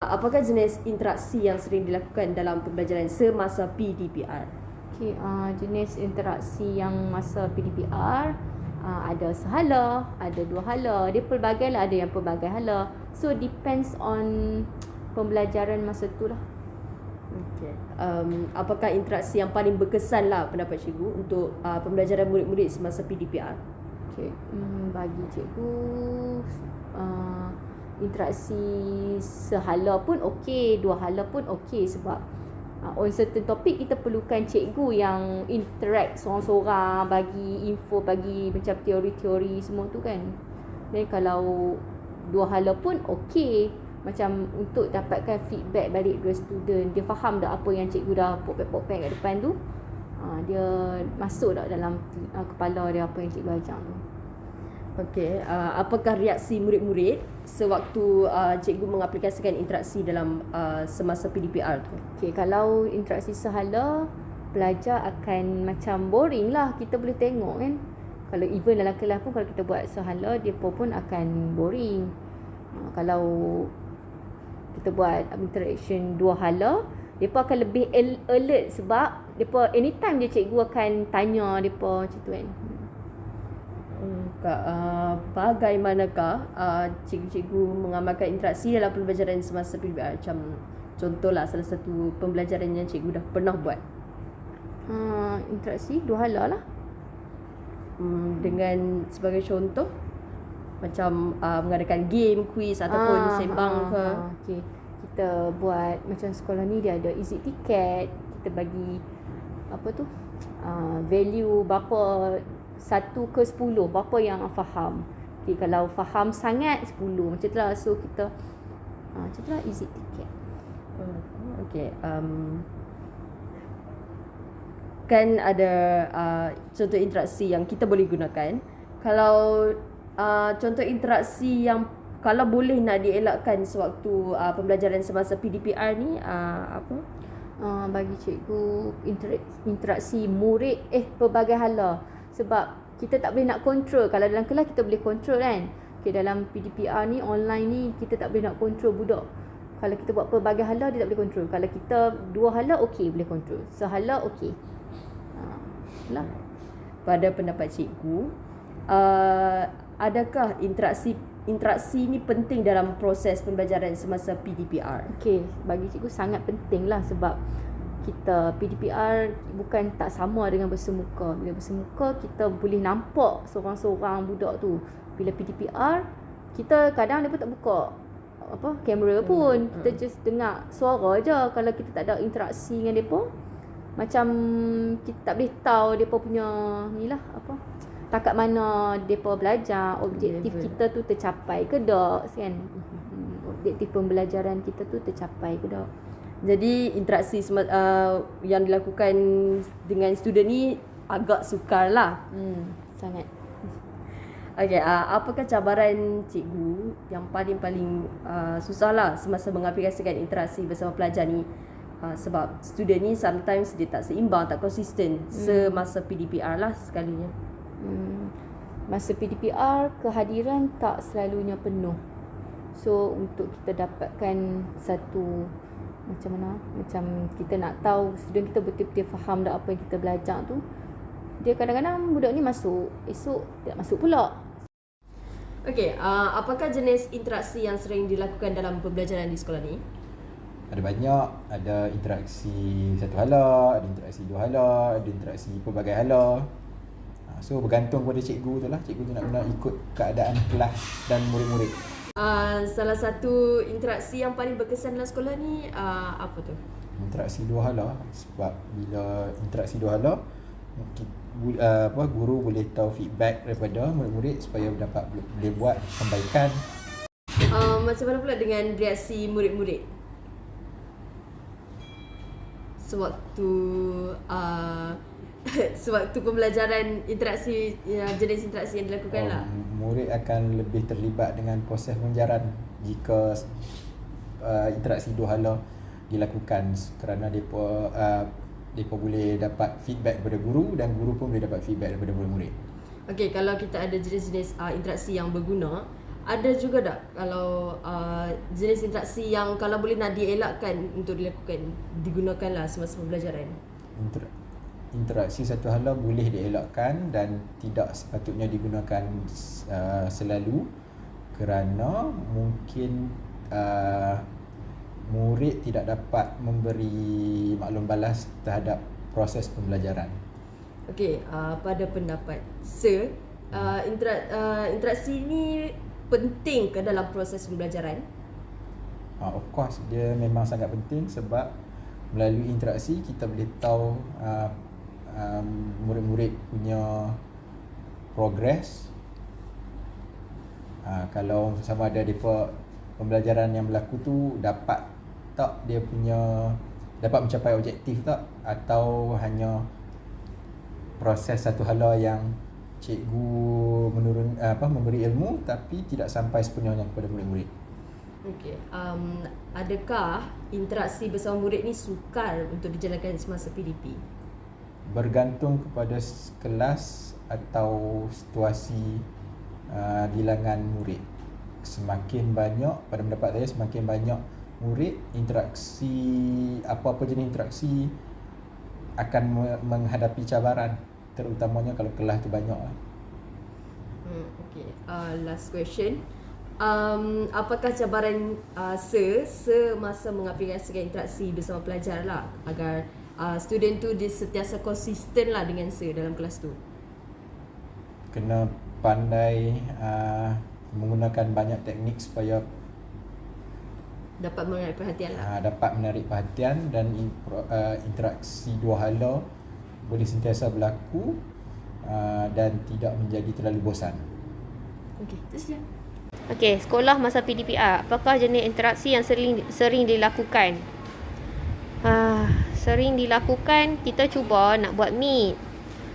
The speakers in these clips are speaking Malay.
Apakah jenis interaksi yang sering dilakukan dalam pembelajaran semasa PDPR? Jenis interaksi yang masa PDPR ada sehala, ada dua hala. Dia pelbagai lah, ada yang pelbagai hala. So depends on pembelajaran masa tu lah. Okay. Apakah interaksi yang paling berkesan lah pendapat cikgu untuk pembelajaran murid-murid semasa PDPR? Bagi cikgu interaksi sehala pun okey, dua hala pun okey sebab on certain topic kita perlukan cikgu yang interact seorang-seorang, bagi info, bagi macam teori-teori semua tu kan. Dan kalau dua hala pun okey, macam untuk dapatkan feedback balik dari student, dia faham tak apa yang cikgu dah pok-pek kat depan tu, dia masuk tak dalam kepala dia apa yang cikgu ajar tu. Okey, apakah reaksi murid-murid sewaktu cikgu mengaplikasikan interaksi dalam semasa PDPR tu? Okey, kalau interaksi sehala, pelajar akan macam boring lah. Kita boleh tengok kan. Kalau even dalam kelas pun kalau kita buat sehala, mereka pun akan boring. Kalau kita buat interaction dua hala, mereka akan lebih alert sebab mereka anytime je cikgu akan tanya mereka macam tu kan. Bagaimanakah cikgu-cikgu mengamalkan interaksi dalam pembelajaran semasa PDPR? Macam contohlah salah satu pembelajaran yang cikgu dah pernah buat. Interaksi dua hala lah. Dengan sebagai contoh macam mengadakan game, quiz ataupun sembang ke. Okay. Kita buat macam sekolah ni dia ada easy ticket. Kita bagi apa tu, value berapa 1 ke 10, berapa yang faham. Okay, kalau faham sangat 10 macam tu lah. So kita macam tu lah easy ticket. Okay. Kan ada contoh interaksi yang kita boleh gunakan. Kalau contoh interaksi yang kalau boleh nak dielakkan sewaktu pembelajaran semasa PDPR ni apa? Bagi cikgu interaksi murid pelbagai hala. Sebab kita tak boleh nak control. Kalau dalam kelas kita boleh control kan. Okay, dalam PDPR ni online ni kita tak boleh nak control budak. Kalau kita buat pelbagai hala dia tak boleh control. Kalau kita dua hala okey boleh control. Sehala okey. Lah. Pada pendapat cikgu, adakah interaksi ni penting dalam proses pembelajaran semasa PDPR? Okey, bagi cikgu sangat penting lah sebab kita PDPR bukan tak sama dengan bersemuka. Bila bersemuka kita boleh nampak seorang-seorang budak tu. Bila PDPR kita kadang dia pun tak buka kamera pun. Kita just dengar suara je. Kalau kita tak ada interaksi dengan depa, macam kita tak boleh tahu depa punya ni lah takat mana depa belajar, objektif kita tu tercapai ke tak kan. Objektif pembelajaran kita tu tercapai ke tak. Jadi interaksi yang dilakukan dengan student ni agak sukar lah. Sangat. Okay, apakah cabaran cikgu yang paling susah lah semasa mengaplikasikan interaksi bersama pelajar ni? Sebab student ni sometimes dia tak seimbang, tak konsisten semasa PDPR lah sekalinya. Masa PDPR kehadiran tak selalunya penuh. So untuk kita dapatkan satu macam mana, macam kita nak tahu student kita betul-betul faham dah apa yang kita belajar tu, dia kadang-kadang budak ni masuk, esok tak masuk pula. Okay, apakah jenis interaksi yang sering dilakukan dalam pembelajaran di sekolah ni? Ada banyak, ada interaksi satu hala, ada interaksi dua hala, ada interaksi pelbagai hala. So bergantung pada cikgu tu lah. Cikgu tu nak ikut keadaan kelas dan murid-murid. Salah satu interaksi yang paling berkesan dalam sekolah ni apa tu? Interaksi dua hala. Sebab bila interaksi dua hala, guru boleh tahu feedback daripada murid-murid supaya boleh buat perbaikan. Macam mana pula dengan reaksi murid-murid sewaktu pembelajaran interaksi, jenis interaksi yang dilakukan lah? Murid akan lebih terlibat dengan proses pengajaran jika interaksi dua hala dilakukan, kerana mereka boleh dapat feedback daripada guru dan guru pun boleh dapat feedback daripada murid-murid. Okey, kalau kita ada jenis-jenis interaksi yang berguna, ada juga tak kalau jenis interaksi yang kalau boleh nak dielakkan untuk dilakukan, digunakanlah semasa pembelajaran? Interaksi satu hala boleh dielakkan dan tidak sepatutnya digunakan selalu, kerana mungkin murid tidak dapat memberi maklum balas terhadap proses pembelajaran. Okey, pada pendapat Sir, interaksi ni penting ke dalam proses pembelajaran? Of course, dia memang sangat penting sebab melalui interaksi kita boleh tahu murid-murid punya progress. Kalau sama ada depa pembelajaran yang berlaku tu dapat tak dia punya dapat mencapai objektif tak, atau hanya proses satu hala yang cikgu memberi ilmu tapi tidak sampai sepenuhnya kepada murid-murid. Okey, adakah interaksi bersama murid ni sukar untuk dijalankan semasa PDP? Bergantung kepada kelas atau situasi bilangan murid. Semakin banyak, pada pendapat saya, semakin banyak murid, interaksi, apa-apa jenis interaksi akan menghadapi cabaran, terutamanya kalau kelas tu banyak. Okay, last question. Apakah cabaran semasa mengaplikasikan interaksi bersama pelajar lah, agar student tu dia sentiasa konsisten lah dengan dalam kelas tu? Kena pandai menggunakan banyak teknik supaya dapat menarik perhatian lah. Dapat menarik perhatian dan interaksi dua hala boleh sentiasa berlaku dan tidak menjadi terlalu bosan. Okey, itu saja. Okey, sekolah masa PDPR, apakah jenis interaksi yang sering dilakukan? Sering dilakukan, kita cuba nak buat meet.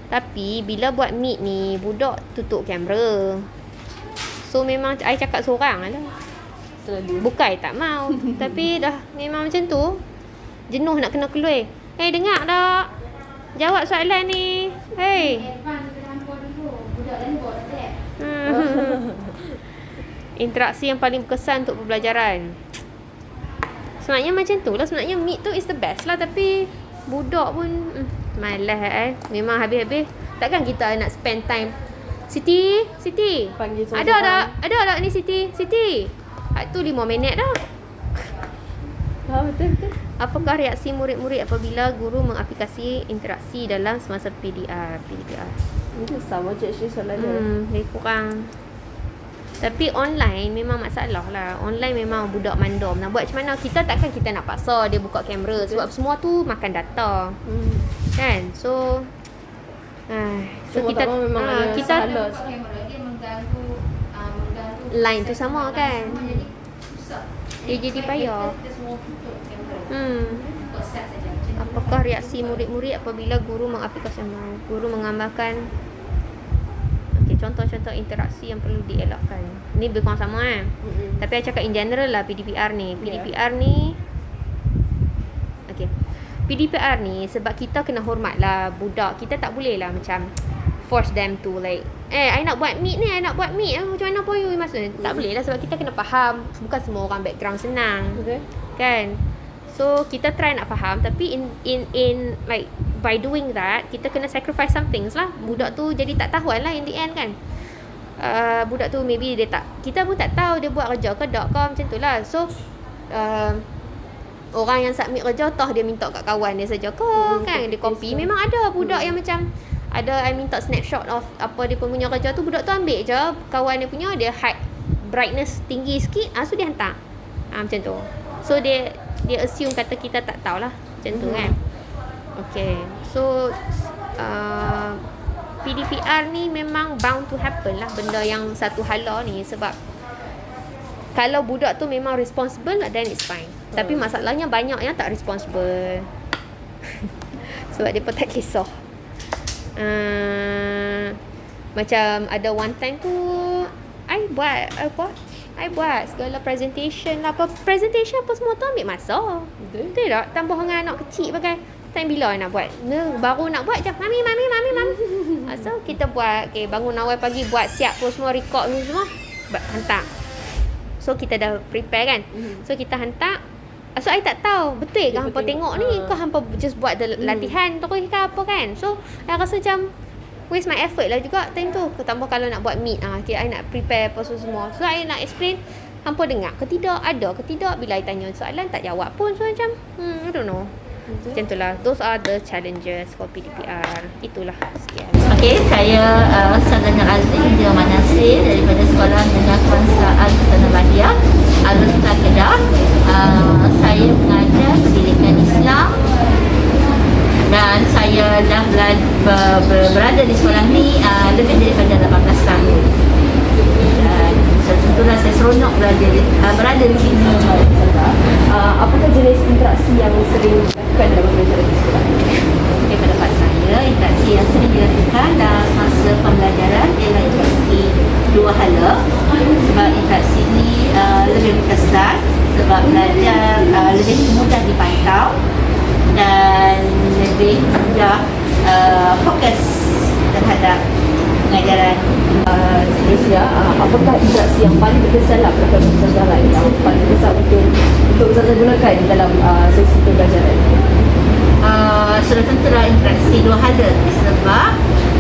Tapi bila buat meet ni, budak tutup kamera. So memang I cakap seorang lah. Selalu. Bukan tak mau. Tapi dah memang macam tu. Jenuh nak kena keluar. Dengar tak? Jawab soalan ni. Interaksi yang paling berkesan untuk pembelajaran. Sebenarnya macam tu lah. Sebenarnya meet tu is the best lah. Tapi budak pun malas Memang habis-habis. Takkan kita nak spend time. Siti Panggil ada tak ni Siti? Tu 5 minit dah. Betul. Apakah reaksi murid-murid apabila guru mengaplikasi interaksi dalam semasa PDPR? Itu sama je soalan dia. Lebih kurang. Tapi online memang masalah lah. Online memang budak mandom. Nak buat macam mana? Kita nak paksa dia buka kamera. Sebab semua tu makan data. Kan? So kita memang kita salah. Kamera dia mengganggu line tu sama kan? Jadi susah. Dia jadi payah. Kita semua tutup kamera. Buka set saja. Apakah reaksi murid-murid apabila guru mengaplikasikan? Guru mengamalkan contoh-contoh interaksi yang perlu dielakkan. Ni lebih kurang sama kan? Tapi saya cakap in general lah PDPR ni. PDPR ni okay. PDPR ni sebab kita kena hormat lah budak. Kita tak boleh lah macam force them to like I nak buat meet ni, macam mana pun you maksud. Tak boleh lah sebab kita kena faham. Bukan semua orang background senang. Betul. Kan? So kita try nak faham, tapi in like by doing that kita kena sacrifice some things lah. Budak tu jadi tak tahuan lah in the end kan. Budak tu maybe kita pun tak tahu dia buat kerja ke tak ke, macam tu lah. So orang yang submit kerja tahu dia minta kat kawan dia saja ke kan, dia copy. Memang ada budak yang macam ada I minta snapshot of apa dia punya kerja tu, budak tu ambil je kawan dia punya, dia hide brightness tinggi sikit, so dia hantar. Macam tu. So dia assume kata kita tak tahulah. Macam tu kan. Okay. So PDPR ni memang bound to happen lah benda yang satu hala ni. Sebab kalau budak tu memang responsible, then it's fine. Tapi masalahnya banyak yang tak responsible. Sebab dia pun tak kisah. Macam ada one time tu I buat segala presentation lah. Presentation apa semua tu ambil masa. Betul tak? Tambah dengan anak kecil pakai. Time bila nak buat? Baru nak buat je. Mami. So kita buat. Okay, bangun awal pagi buat siap pun semua, record ni semua. Hantar. So kita dah prepare kan. So kita hantar. So I tak tahu betul ke hampa tengok ni ke hampa just buat latihan terus ke apa kan. So I rasa macam waste my effort lah juga time tu. Ketambah kalau nak buat meet I nak prepare apa semua. So I nak explain, hampa dengar ke tidak, ada ke tidak. Bila I tanya soalan tak jawab pun. So macam I don't know. Macam tu lah. Those are the challenges for PDPR. Itulah. Sekian. Okey, saya Sarjana Azim Dia Manasir daripada Sekolah Menengah Kebangsaan Sultanah Bahia, Al-Rustan Kedah. Saya mengajar pendidikan Islam dan saya dah berada di sekolah ni lebih daripada 18 tahun. Dan tentulah saya seronok berada di sini. Apakah jenis interaksi yang sering dilakukan dalam pembelajaran di sekolah? Okay, pendapat saya, interaksi yang sering dilakukan dalam masa pembelajaran ialah interaksi dua hala. Sebab interaksi ini lebih berkesan, sebab belajar lebih mudah dipantau dan lebih mudah fokus terhadap pengajaran. Seterusnya, apakah interaksi yang paling berkesan lah pada Ustazah lain yang paling besar untuk Ustazah gunakan dalam sesi pembelajaran? Sudah tentulah interaksi dua hala, sebab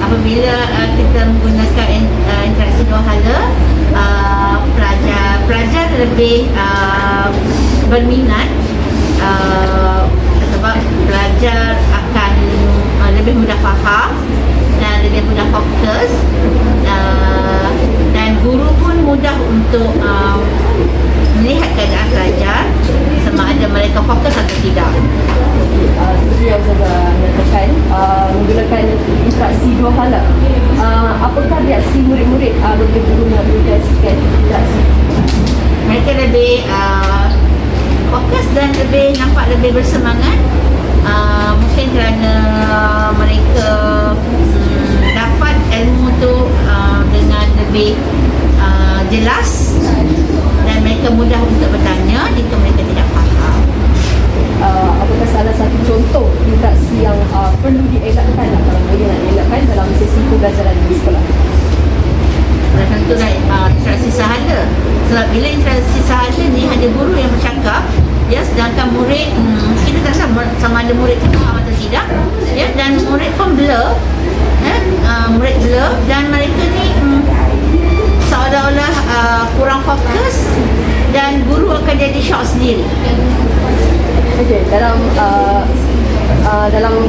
apabila kita menggunakan interaksi dua hala, pelajar lebih berminat, sebab pelajar akan lebih mudah faham dan lebih mudah fokus, dan guru pun mudah untuk melihat keadaan pelajar sama ada mereka fokus atau tidak. Seperti yang Ustazah nyatakan, menggunakan interaksi dua hala. Apakah reaksi murid-murid bila guru mengaplikasikan interaksi? Mereka lebih fokus dan nampak lebih bersemangat. Mungkin kerana mereka dapat ilmu tu dengan lebih jelas, dan mereka mudah untuk bertanya jika mereka tidak faham. Apakah salah satu contoh interaksi yang perlu dielakkan kalau boleh nak dielakkan dalam sesi pembelajaran di sekolah? Tentulah interaksi sahaja. Sebab bila interaksi sahaja ni hanya guru yang bercakap, ya, sedangkan murid kita tak tahu sama ada murid tu faham atau tidak, ya, dan murid pun blur, murid blur, dan mereka ni seolah-olah kurang fokus dan guru akan jadi shock sendiri. Okey, dalam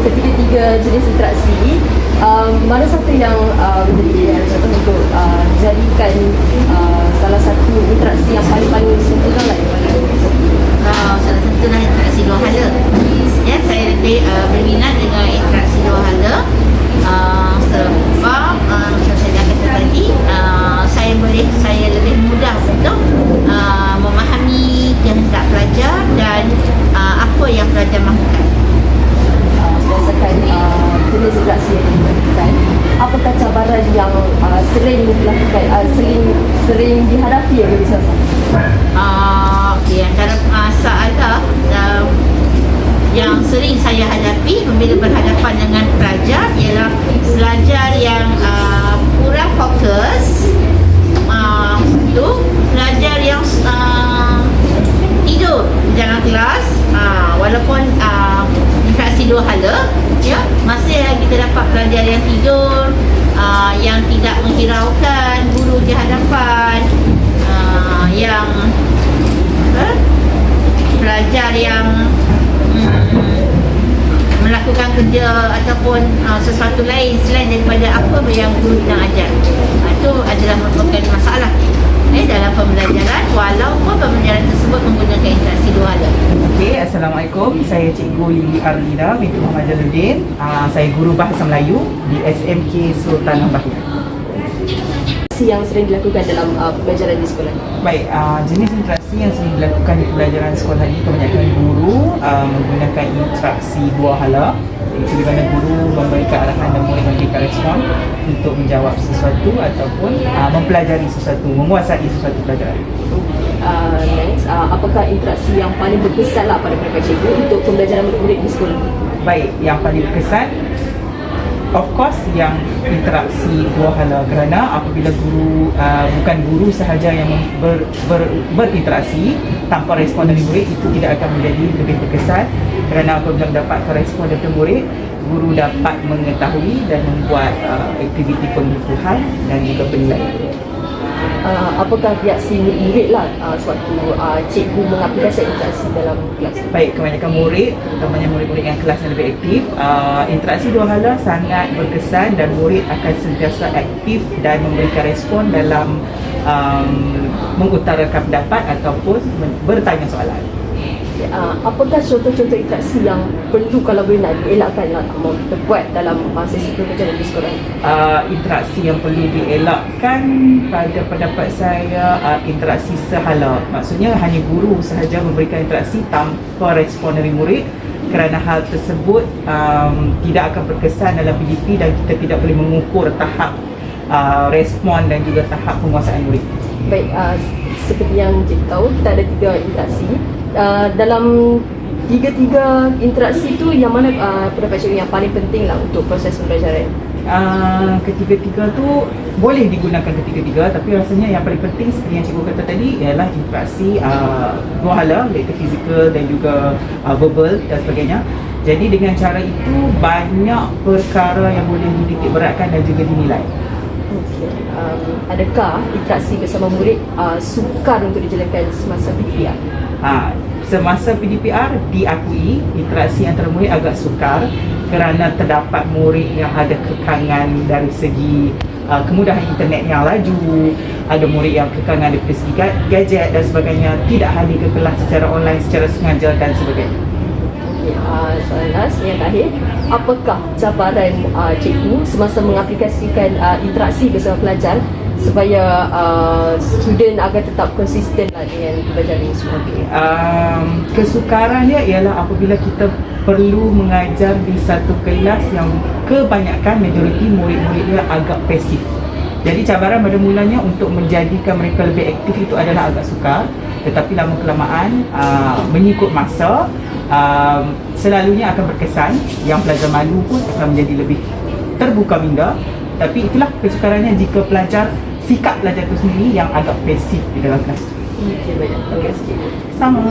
ketiga-tiga jenis interaksi, mana satu yang menjadi contoh untuk jadikan salah satu interaksi yang paling sempurna lah daripada Salah satulah interaksi dua hala. Ya, saya lebih berminat dengan interaksi dua hala, sebab macam saya dah kata tadi, saya lebih mudah untuk memahami kehendak pelajar dan apa yang pelajar mahukan. berdasarkan jenis interaksi yang dilakukan, apakah cabaran yang sering dilakukan, sering dihadapi oleh Ustazah? Antara masalah yang sering saya hadapi bila berhadapan dengan pelajar ialah pelajar yang kurang fokus, pelajar yang tidur dalam kelas, walaupun interaksi dua hala, ya, masih kita dapat pelajar yang tidur, yang tidak menghiraukan guru di hadapan, yang pelajar yang melakukan kerja ataupun sesuatu lain selain daripada apa yang guru sedang ajar. Itu adalah merupakan masalah dalam pembelajaran, walaupun pembelajaran tersebut menggunakan interaksi dua hala. Okey, Assalamualaikum. Saya Cikgu Lili Arlina binti Muhammad Jaluddin. Saya guru Bahasa Melayu di SMK Sultanah Bahia. Yang sering dilakukan dalam pembelajaran di sekolah? Baik, jenis interaksi yang sering dilakukan di pembelajaran sekolah ini kebanyakan guru menggunakan interaksi dua hala, iaitu di mana guru memberikan arahan dan murid memberikan respon untuk menjawab sesuatu ataupun mempelajari sesuatu, menguasai sesuatu pelajaran. Next, apakah interaksi yang paling berkesan lah pada mereka cikgu untuk pembelajaran murid-murid di sekolah? Baik, yang paling berkesan of course yang interaksi dua hala, kerana apabila guru bukan guru sahaja yang berinteraksi tanpa respon dari murid, itu tidak akan menjadi lebih berkesan, kerana apabila mendapatkan respon dari murid, guru dapat mengetahui dan membuat aktiviti pengukuhan dan juga penilaian. Apakah reaksi murid lah sewaktu cikgu mengaplikasikan interaksi dalam kelas? Baik, kebanyakan murid, terutamanya murid-murid yang kelas yang lebih aktif, interaksi dua hala sangat berkesan dan murid akan sentiasa aktif dan memberikan respon dalam mengutarakan pendapat ataupun bertanya soalan. Apakah contoh-contoh interaksi yang perlu kalau boleh nak dielakkan lah mau kita buat dalam sesi pembelajaran di sekolah? Interaksi yang perlu dielakkan pada pendapat saya, interaksi sehala. Maksudnya hanya guru sahaja memberikan interaksi tanpa respon dari murid, kerana hal tersebut tidak akan berkesan dalam PDP dan kita tidak boleh mengukur tahap respon dan juga tahap penguasaan murid. Baik, seperti yang cikgu tahu, kita ada 3 interaksi. Dalam tiga interaksi tu, yang mana pendapat cikgu yang paling penting lah untuk proses pembelajaran? Ketiga-tiga tu boleh digunakan ketiga-tiga, tapi rasanya yang paling penting seperti yang cikgu kata tadi ialah interaksi dua hala, iaitu fizikal dan juga verbal dan sebagainya. Jadi dengan cara itu banyak perkara yang boleh dititik beratkan dan juga dinilai. Okay. Adakah interaksi bersama murid sukar untuk dijalankan semasa PDPR? Semasa PDPR diakui interaksi antara murid agak sukar kerana terdapat murid yang ada kekangan dari segi kemudahan internet yang laju, ada murid yang kekangan dari segi gadget dan sebagainya, tidak hadir ke kelas secara online secara sengaja dan sebagainya. Soalan last yang terakhir, apakah cabaran cikgu semasa mengaplikasikan interaksi bersama pelajar supaya student agar tetap konsisten lah dengan pembelajaran ini semua? Kesukaran dia ialah apabila kita perlu mengajar di satu kelas yang kebanyakan majoriti murid-muridnya agak pasif. Jadi cabaran pada mulanya untuk menjadikan mereka lebih aktif itu adalah agak sukar, tetapi lama kelamaan mengikut masa selalunya akan berkesan, yang pelajar malu pun akan menjadi lebih terbuka minda. Tapi itulah kesukarannya jika sikap pelajar itu sendiri yang agak pasif di dalam kelas. Okey, baik. Terima kasih. Sama.